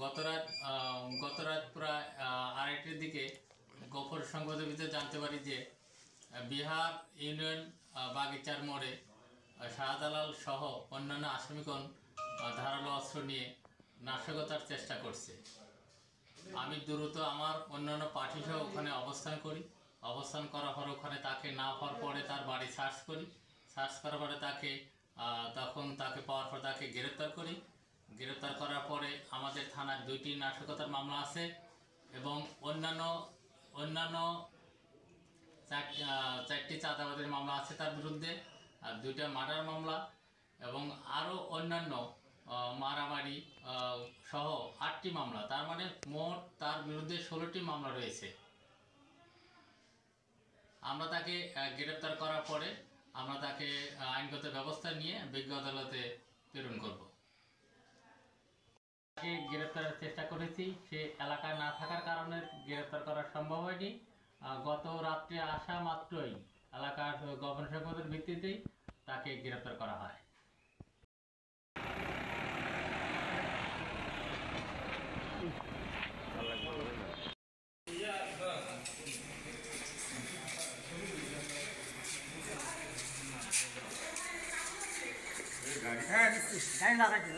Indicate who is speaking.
Speaker 1: গতরাত গতরাত প্রায় 2:30টার দিকে গোপন সংবাদের ভিতরে জানতে পারি যে বিহার ইউনিয়ন বাগিচার মোড়ে শাহজালাল সহ অন্যান্য আসামিগণ ধারালো অস্ত্র নিয়ে নাশকতার চেষ্টা করছে। আমি দ্রুত আমার অন্যান্য পার্টি সহ ওখানে অবস্থান করি। অবস্থান করার পর ওখানে তাকে না পাওয়ার পরে তার বাড়ি সার্চ করি। সার্চ করার পরে তাকে পাওয়ার পর তাকে গ্রেপ্তার করি। গ্রেপ্তার করার পরে আমাদের থানায় 2টি নাশকতার মামলা আছে এবং অন্যান্য 4টি চাঁদাবাদের মামলা আছে তার বিরুদ্ধে, আর 2টা মার্ডার মামলা এবং আরও অন্যান্য মারামারি সহ 8টি মামলা। তার মানে মোট তার বিরুদ্ধে 16টি মামলা রয়েছে। আমরা তাকে গ্রেপ্তার করার পরে আমরা তাকে আইনগত ব্যবস্থা নিয়ে বিজ্ঞ আদালতে প্রেরণ করব। তাকে গ্রেপ্তারের চেষ্টা করেছি, সে এলাকায় না থাকার কারণে গ্রেপ্তার করা সম্ভব হয়নি। গত রাত্রে আসা মাত্রই এলাকার গোপন সংবাদের ভিত্তিতেই তাকে গ্রেপ্তার করা হয়।
Speaker 2: গাড়ি লাগাইছে